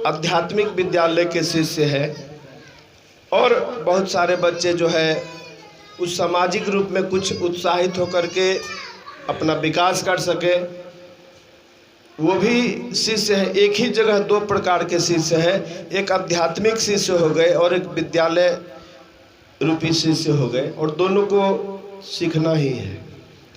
आध्यात्मिक विद्यालय के शिष्य हैं और बहुत सारे बच्चे जो है उस सामाजिक रूप में कुछ उत्साहित होकर के अपना विकास कर सके, वो भी शिष्य है। एक ही जगह दो प्रकार के शिष्य हैं, एक आध्यात्मिक शिष्य हो गए और एक विद्यालय रूपी शिष्य हो गए, और दोनों को सीखना ही है।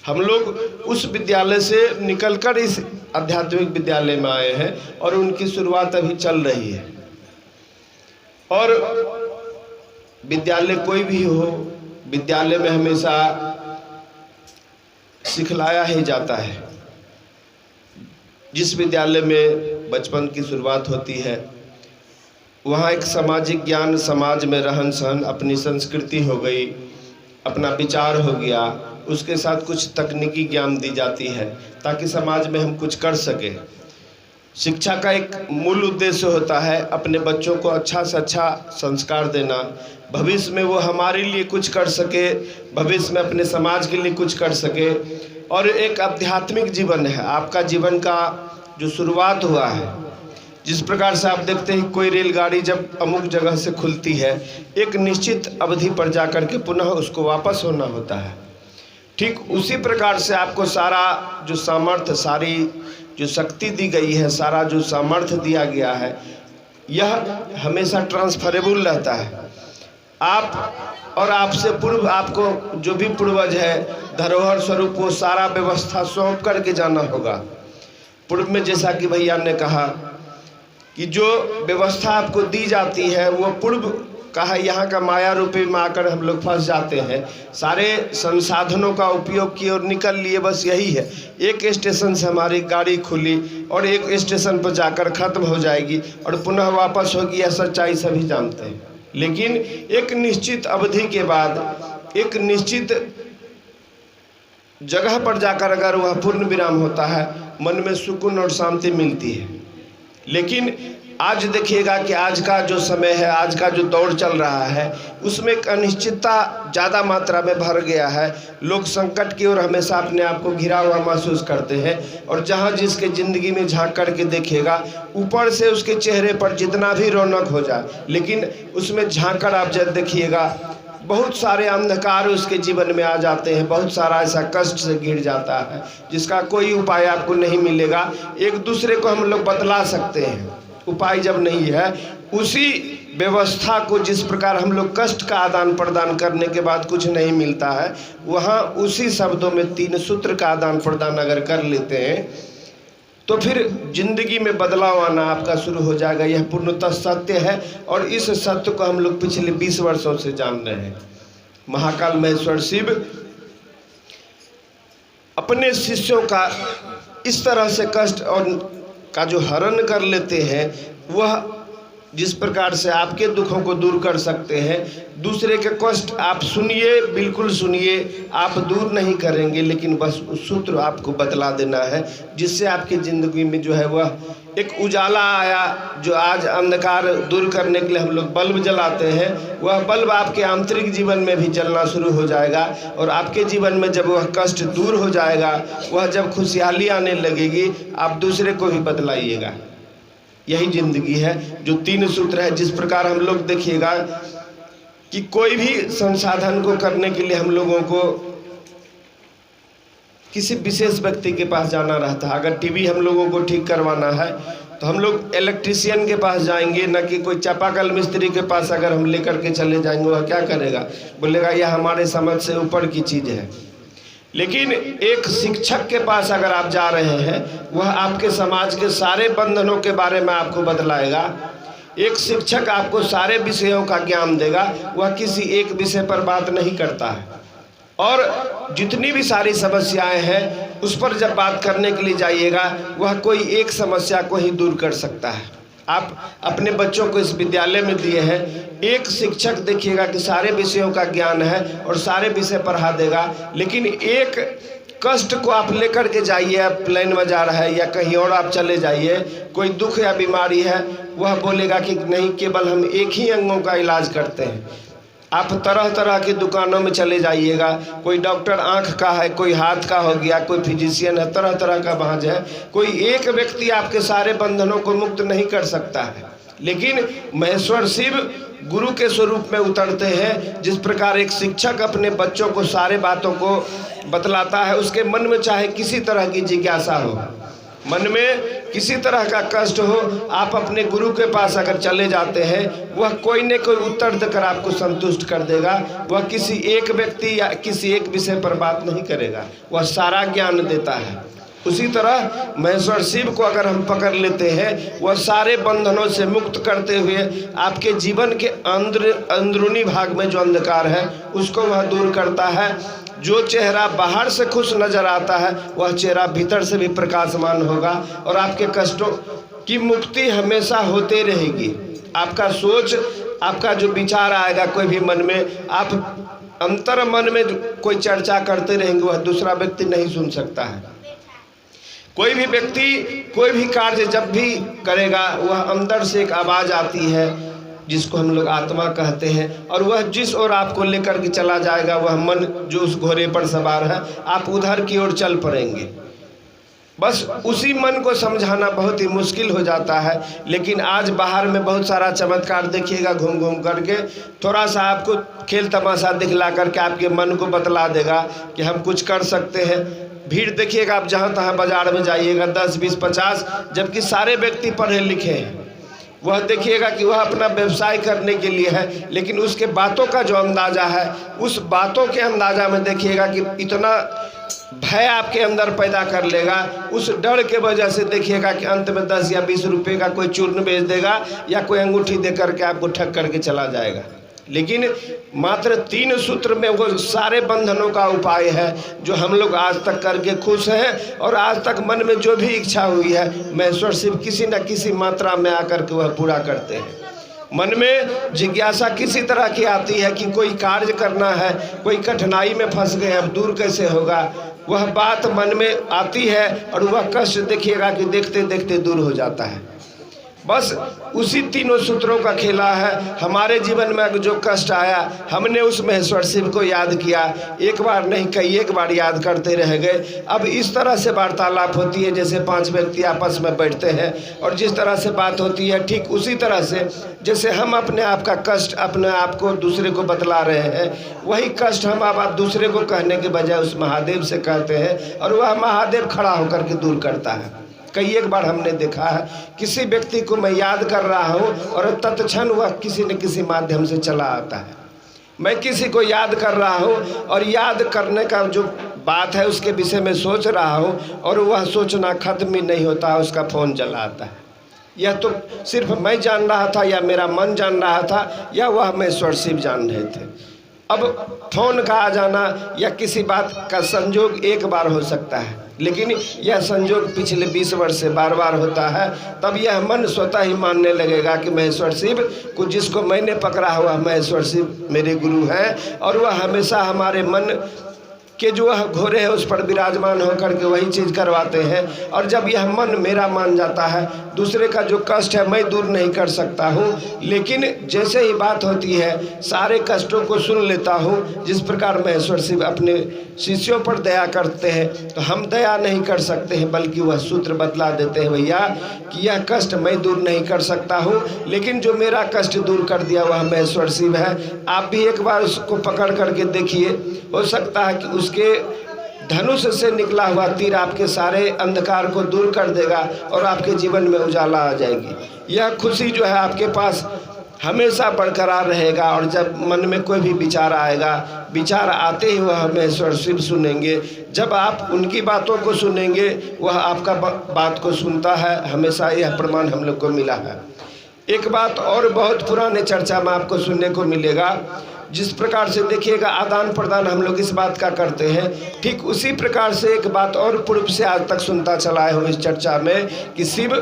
हम लोग उस विद्यालय से निकलकर इस आध्यात्मिक विद्यालय में आए हैं और उनकी शुरुआत अभी चल रही है। और विद्यालय कोई भी हो, विद्यालय में हमेशा सिखलाया ही जाता है। जिस विद्यालय में बचपन की शुरुआत होती है वहाँ एक सामाजिक ज्ञान, समाज में रहन सहन, अपनी संस्कृति हो गई, अपना विचार हो गया, उसके साथ कुछ तकनीकी ज्ञान दी जाती है ताकि समाज में हम कुछ कर सके। शिक्षा का एक मूल उद्देश्य होता है अपने बच्चों को अच्छा से अच्छा संस्कार देना, भविष्य में वो हमारे लिए कुछ कर सके, भविष्य में अपने समाज के लिए कुछ कर सके। और एक आध्यात्मिक जीवन है, आपका जीवन का जो शुरुआत हुआ है। जिस प्रकार से आप देखते हैं कोई रेलगाड़ी जब अमुक जगह से खुलती है, एक निश्चित अवधि पर जाकर के पुनः उसको वापस होना होता है, ठीक उसी प्रकार से आपको सारा जो सामर्थ्य, सारी जो शक्ति दी गई है, सारा जो सामर्थ्य दिया गया है, यह हमेशा ट्रांसफरेबल रहता है। आप और आपसे पूर्व आपको जो भी पूर्वज है धरोहर स्वरूप वो सारा व्यवस्था सौंप करके जाना होगा। पूर्व में जैसा कि भैया ने कहा कि जो व्यवस्था आपको दी जाती है वो पूर्व कहा, यहाँ का माया रूपी में आकर हम लोग फंस जाते हैं। सारे संसाधनों का उपयोग किए और निकल लिए, बस यही है। एक स्टेशन से हमारी गाड़ी खुली और एक स्टेशन पर जाकर ख़त्म हो जाएगी और पुनः वापस होगी, यह सच्चाई सभी जानते हैं। लेकिन एक निश्चित अवधि के बाद एक निश्चित जगह पर जाकर अगर वह पूर्ण विराम होता है, मन में सुकून और शांति मिलती है। लेकिन आज देखिएगा कि आज का जो समय है, आज का जो दौर चल रहा है, उसमें एक अनिश्चितता ज़्यादा मात्रा में भर गया है। लोग संकट की ओर हमेशा अपने आप को घिरा हुआ महसूस करते हैं, और जहाँ जिसके ज़िंदगी में झांक करके देखिएगा, ऊपर से उसके चेहरे पर जितना भी रौनक हो जाए, लेकिन उसमें झांक कर आप जब देखिएगा बहुत सारे अंधकार उसके जीवन में आ जाते हैं, बहुत सारा ऐसा कष्ट से घिर जाता है जिसका कोई उपाय आपको नहीं मिलेगा। एक दूसरे को हम लोग बतला सकते हैं, उपाय जब नहीं है, उसी व्यवस्था को जिस प्रकार हम लोग कष्ट का आदान प्रदान करने के बाद कुछ नहीं मिलता है, वहाँ उसी शब्दों में 3 सूत्र का आदान प्रदान अगर कर लेते हैं तो फिर जिंदगी में बदलाव आना आपका शुरू हो जाएगा। यह पूर्णतः सत्य है और इस सत्य को हम लोग पिछले 20 वर्षों से जान रहे हैं। महाकाल महेश्वर शिव अपने शिष्यों का इस तरह से कष्ट और का जो हरण कर लेते हैं, वह जिस प्रकार से आपके दुखों को दूर कर सकते हैं, दूसरे के कष्ट आप सुनिए, बिल्कुल सुनिए, आप दूर नहीं करेंगे, लेकिन बस उस सूत्र आपको बतला देना है जिससे आपकी ज़िंदगी में जो है वह एक उजाला आया। जो आज अंधकार दूर करने के लिए हम लोग बल्ब जलाते हैं, वह बल्ब आपके आंतरिक जीवन में भी जलना शुरू हो जाएगा, और आपके जीवन में जब वह कष्ट दूर हो जाएगा, वह जब खुशहाली आने लगेगी, आप दूसरे को भी बतलाइएगा। यही ज़िंदगी है, जो 3 सूत्र है। जिस प्रकार हम लोग देखिएगा कि कोई भी संसाधन को करने के लिए हम लोगों को किसी विशेष व्यक्ति के पास जाना रहता है। अगर टीवी हम लोगों को ठीक करवाना है तो हम लोग इलेक्ट्रीशियन के पास जाएंगे, न कि कोई चापाकल मिस्त्री के पास अगर हम लेकर के चले जाएंगे, वह क्या करेगा, बोलेगा यह हमारे समझ से ऊपर की चीज़ है। लेकिन एक शिक्षक के पास अगर आप जा रहे हैं, वह आपके समाज के सारे बंधनों के बारे में आपको बतलाएगा। एक शिक्षक आपको सारे विषयों का ज्ञान देगा, वह किसी एक विषय पर बात नहीं करता है। और जितनी भी सारी समस्याएं हैं उस पर जब बात करने के लिए जाइएगा, वह कोई एक समस्या को ही दूर कर सकता है। आप अपने बच्चों को इस विद्यालय में दिए हैं, एक शिक्षक देखिएगा कि सारे विषयों का ज्ञान है और सारे विषय पढ़ा देगा, लेकिन एक कष्ट को आप लेकर के जाइए, आप प्लेन में जा रहा है या कहीं और आप चले जाइए, कोई दुख या बीमारी है, वह बोलेगा कि नहीं, केवल हम एक ही अंगों का इलाज करते हैं। आप तरह तरह की दुकानों में चले जाइएगा, कोई डॉक्टर आंख का है, कोई हाथ का हो गया, कोई फिजिशियन है, तरह तरह का भांज है। कोई एक व्यक्ति आपके सारे बंधनों को मुक्त नहीं कर सकता है, लेकिन महेश्वर शिव गुरु के स्वरूप में उतरते हैं। जिस प्रकार एक शिक्षक अपने बच्चों को सारे बातों को बतलाता है, उसके मन में चाहे किसी तरह की जिज्ञासा हो, मन में किसी तरह का कष्ट हो, आप अपने गुरु के पास अगर चले जाते हैं, वह कोई न कोई उत्तर देकर आपको संतुष्ट कर देगा। वह किसी एक व्यक्ति या किसी एक विषय पर बात नहीं करेगा, वह सारा ज्ञान देता है। उसी तरह महेश्वर शिव को अगर हम पकड़ लेते हैं, वह सारे बंधनों से मुक्त करते हुए आपके जीवन के अंदरूनी भाग में जो अंधकार है उसको वह दूर करता है। जो चेहरा बाहर से खुश नजर आता है, वह चेहरा भीतर से भी प्रकाशमान होगा और आपके कष्टों की मुक्ति हमेशा होते रहेगी। आपका सोच, आपका जो विचार आएगा कोई भी मन में, आप अंतर मन में कोई चर्चा करते रहेंगे, वह दूसरा व्यक्ति नहीं सुन सकता है। कोई भी व्यक्ति कोई भी कार्य जब भी करेगा, वह अंदर से एक आवाज़ आती है जिसको हम लोग आत्मा कहते हैं, और वह जिस ओर आपको लेकर के चला जाएगा, वह मन जो उस घोड़े पर सवार है, आप उधर की ओर चल पड़ेंगे। बस उसी मन को समझाना बहुत ही मुश्किल हो जाता है। लेकिन आज बाहर में बहुत सारा चमत्कार देखिएगा, घूम घूम करके थोड़ा सा आपको खेल तमाशा दिखला करके आपके मन को बतला देगा कि हम कुछ कर सकते हैं। भीड़ देखिएगा आप जहाँ तहाँ बाजार में जाइएगा, 10, 20, 50, जबकि सारे व्यक्ति पढ़े लिखे हैं। वह देखिएगा कि वह अपना व्यवसाय करने के लिए है, लेकिन उसके बातों का जो अंदाज़ा है, उस बातों के अंदाज़ा में देखिएगा कि इतना भय आपके अंदर पैदा कर लेगा। उस डर के वजह से देखिएगा कि अंत में 10 या 20 रुपये का कोई चूर्ण बेच देगा या कोई अंगूठी दे करके आपको ठग करके चला जाएगा। लेकिन मात्र 3 सूत्र में वो सारे बंधनों का उपाय है जो हम लोग आज तक करके खुश हैं, और आज तक मन में जो भी इच्छा हुई है, महेश्वर शिव किसी न किसी मात्रा में आकर के वह पूरा करते हैं। मन में जिज्ञासा किसी तरह की आती है कि कोई कार्य करना है, कोई कठिनाई में फंस गए, अब दूर कैसे होगा, वह बात मन में आती है और वह कष्ट देखिएगा कि देखते देखते दूर हो जाता है। बस उसी 3 सूत्रों का खेला है। हमारे जीवन में जो कष्ट आया, हमने उस महेश्वर शिव को याद किया, एक बार नहीं कई एक बार याद करते रह गए। अब इस तरह से वार्तालाप होती है जैसे 5 व्यक्ति आपस में बैठते हैं, और जिस तरह से बात होती है ठीक उसी तरह से जैसे हम अपने आप का कष्ट अपने आप को दूसरे को बतला रहे हैं, वही कष्ट हम आप दूसरे को कहने के बजाय उस महादेव से कहते हैं, और वह महादेव खड़ा होकर के दूर करता है। कई एक बार हमने देखा है, किसी व्यक्ति को मैं याद कर रहा हूँ और तत्क्षण वह किसी न किसी माध्यम से चला आता है। मैं किसी को याद कर रहा हूँ और याद करने का जो बात है उसके विषय में सोच रहा हूँ, और वह सोचना खत्म ही नहीं होता, उसका फ़ोन चला आता है। यह तो सिर्फ मैं जान रहा था या मेरा मन जान रहा था या वह महेश्वर शिव जान रहे थे। अब फ़ोन का आ जाना या किसी बात का संजोग एक बार हो सकता है, लेकिन यह संजोग पिछले 20 वर्ष से बार बार होता है। तब यह मन स्वतः ही मानने लगेगा कि महेश्वर शिव को जिसको मैंने पकड़ा हुआ, महेश्वर शिव मेरे गुरु हैं, और वह हमेशा हमारे मन कि जो वह घोड़े है उस पर विराजमान होकर के वही चीज़ करवाते हैं। और जब यह मन मेरा मान जाता है, दूसरे का जो कष्ट है मैं दूर नहीं कर सकता हूँ, लेकिन जैसे ही बात होती है सारे कष्टों को सुन लेता हूँ। जिस प्रकार महेश्वर शिव अपने शिष्यों पर दया करते हैं, तो हम दया नहीं कर सकते हैं, बल्कि वह सूत्र बतला देते हैं, भैया कि यह कष्ट मैं दूर नहीं कर सकता हूँ, लेकिन जो मेरा कष्ट दूर कर दिया वह महेश्वर शिव है। आप भी एक बार उसको पकड़ करके देखिए, हो सकता है कि उसके धनुष से निकला हुआ तीर आपके सारे अंधकार को दूर कर देगा और आपके जीवन में उजाला आ जाएगी। यह खुशी जो है आपके पास हमेशा बरकरार रहेगा। और जब मन में कोई भी विचार आएगा, विचार आते ही वह महेश्वर शिव सुनेंगे। जब आप उनकी बातों को सुनेंगे, वह आपका बात को सुनता है। हमेशा यह प्रमाण हम लोग को मिला है। एक बात और बहुत पुराने चर्चा में आपको सुनने को मिलेगा, जिस प्रकार से देखिएगा आदान प्रदान हम लोग इस बात का करते हैं, ठीक उसी प्रकार से एक बात और पूर्व से आज तक सुनता चला है इस चर्चा में कि शिव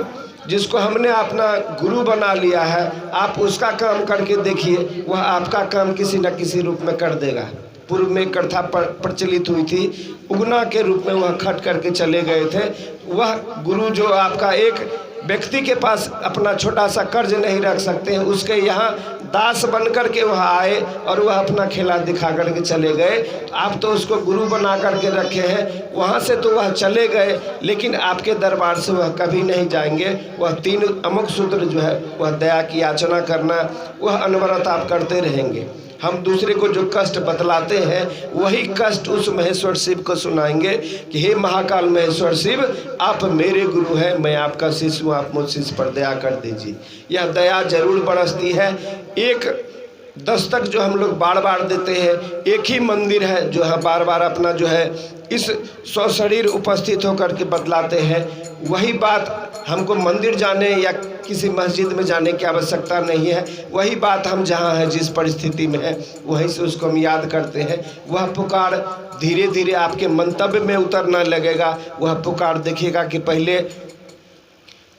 जिसको हमने अपना गुरु बना लिया है, आप उसका काम करके देखिए, वह आपका काम किसी न किसी रूप में कर देगा। पूर्व में कथा प्रचलित हुई थी, उगना के रूप में वह खट करके चले गए थे। वह गुरु जो आपका एक व्यक्ति के पास अपना छोटा सा कर्ज नहीं रख सकते हैं, उसके यहाँ दास बन कर के वह आए और वह अपना खेला दिखा करके चले गए। तो आप तो उसको गुरु बना करके रखे हैं, वहाँ से तो वह चले गए, लेकिन आपके दरबार से वह कभी नहीं जाएंगे। वह 3 अमुक सूत्र जो है वह दया की याचना करना, वह अनवरत आप करते रहेंगे। हम दूसरे को जो कष्ट बतलाते हैं वही कष्ट उस महेश्वर शिव को सुनाएंगे कि हे महाकाल महेश्वर शिव, आप मेरे गुरु हैं, मैं आपका शिष्य हूँ, आप मुझ शिष्य पर दया कर दीजिए। यह दया जरूर बरसती है। एक दस्तक जो हम लोग बार बार देते हैं, एक ही मंदिर है जो है बार बार अपना जो है इस स्वशरीर उपस्थित होकर के बतलाते हैं। वही बात हमको मंदिर जाने या किसी मस्जिद में जाने की आवश्यकता नहीं है। वही बात हम जहाँ हैं, जिस परिस्थिति में है, वहीं से उसको हम याद करते हैं। वह पुकार धीरे धीरे आपके मंतव्य में उतरना लगेगा। वह पुकार देखिएगा कि पहले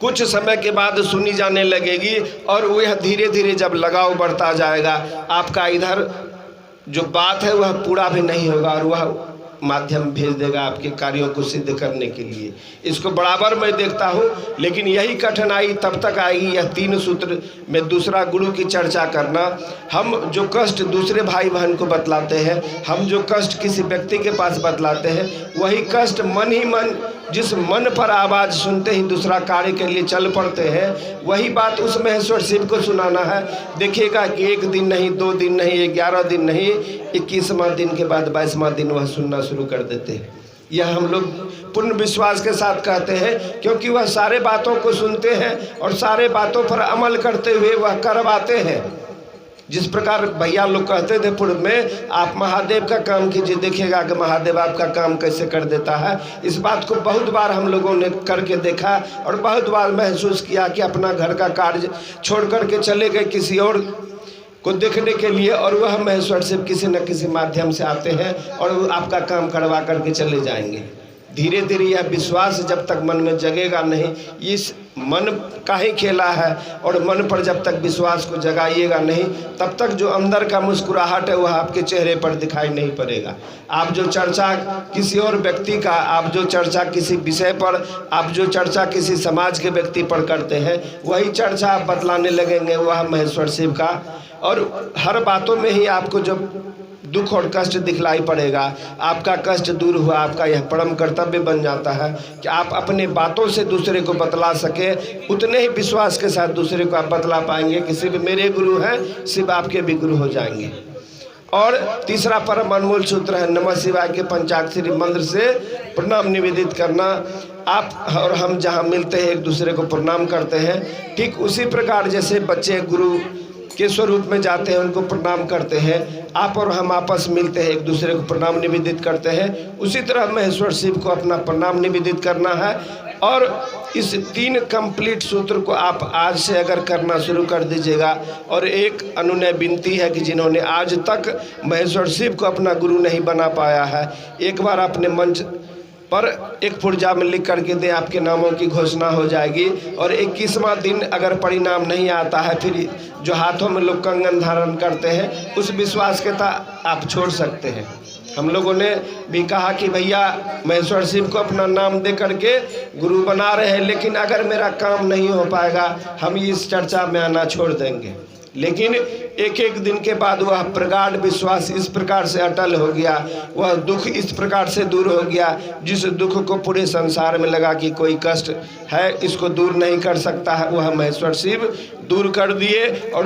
कुछ समय के बाद सुनी जाने लगेगी और वह धीरे धीरे जब लगाव बढ़ता जाएगा, आपका इधर जो बात है वह पूरा भी नहीं होगा और वह माध्यम भेज देगा आपके कार्यों को सिद्ध करने के लिए। इसको बराबर मैं देखता हूँ, लेकिन यही कठिनाई तब तक आएगी। यह 3 सूत्र में दूसरा गुरु की चर्चा करना। हम जो कष्ट दूसरे भाई बहन को बतलाते हैं, हम जो कष्ट किसी व्यक्ति के पास बतलाते हैं, वही कष्ट मन ही मन, जिस मन पर आवाज़ सुनते ही दूसरा कार्य के लिए चल पड़ते हैं, वही बात उस महेश्वर शिव को सुनाना है। देखिएगा कि 1 दिन नहीं, 2 दिन नहीं, 11 दिन नहीं, 21वां दिन के बाद 22वां दिन वह सुनना शुरू कर देते हैं। यह हम लोग पूर्ण विश्वास के साथ कहते हैं, क्योंकि वह सारे बातों को सुनते हैं और सारे बातों पर अमल करते हुए वह करवाते हैं। जिस प्रकार भैया लोग कहते थे पूर्व में, आप महादेव का काम कीजिए, देखिएगा कि महादेव आपका काम कैसे कर देता है। इस बात को बहुत बार हम लोगों ने करके देखा और बहुत बार महसूस किया कि अपना घर का कार्य छोड़ करके चले गए किसी और को देखने के लिए, और वह महेश्वर शिव किसी न किसी माध्यम से आते हैं और आपका काम करवा करके चले जाएंगे। धीरे धीरे यह विश्वास जब तक मन में जगेगा नहीं, इस मन का ही खेला है, और मन पर जब तक विश्वास को जगाइएगा नहीं, तब तक जो अंदर का मुस्कुराहट है वह आपके चेहरे पर दिखाई नहीं पड़ेगा। आप जो चर्चा किसी और व्यक्ति का, आप जो चर्चा किसी विषय पर, आप जो चर्चा किसी समाज के व्यक्ति पर करते हैं, वही चर्चा आप बतलाने लगेंगे वह महेश्वर शिव का। और हर बातों में ही आपको जब दुख और कष्ट दिखलाई पड़ेगा, आपका कष्ट दूर हुआ, आपका यह परम कर्तव्य बन जाता है कि आप अपने बातों से दूसरे को बतला सके। उतने ही विश्वास के साथ दूसरे को आप बतला पाएंगे कि शिव मेरे गुरु हैं, शिव आपके भी गुरु हो जाएंगे। और तीसरा परम अनमोल सूत्र है नमः शिवाय के पंचाक्षरी मंत्र से प्रणाम निवेदित करना। आप और हम जहाँ मिलते हैं एक दूसरे को प्रणाम करते हैं, ठीक उसी प्रकार जैसे बच्चे गुरु के स्वरूप में जाते हैं उनको प्रणाम करते हैं, आप और हम आपस मिलते हैं एक दूसरे को प्रणाम निवेदित करते हैं, उसी तरह महेश्वर शिव को अपना प्रणाम निवेदित करना है। और इस 3 कंप्लीट सूत्र को आप आज से अगर करना शुरू कर दीजिएगा। और एक अनुनय विनती है कि जिन्होंने आज तक महेश्वर शिव को अपना गुरु नहीं बना पाया है, एक बार अपने मंच पर एक पुर्जा में लिख करके दें, आपके नामों की घोषणा हो जाएगी। और 21वां दिन अगर परिणाम नहीं आता है, फिर जो हाथों में लोग कंगन धारण करते हैं, उस विश्वास के साथ आप छोड़ सकते हैं। हम लोगों ने भी कहा कि भैया महेश्वर शिव को अपना नाम दे करके गुरु बना रहे हैं, लेकिन अगर मेरा काम नहीं हो पाएगा हम इस चर्चा में आना छोड़ देंगे। लेकिन एक एक दिन के बाद वह प्रगाढ़ विश्वास इस प्रकार से अटल हो गया, वह दुख इस प्रकार से दूर हो गया, जिस दुख को पूरे संसार में लगा कि कोई कष्ट है इसको दूर नहीं कर सकता है, वह महेश्वर शिव दूर कर दिए। और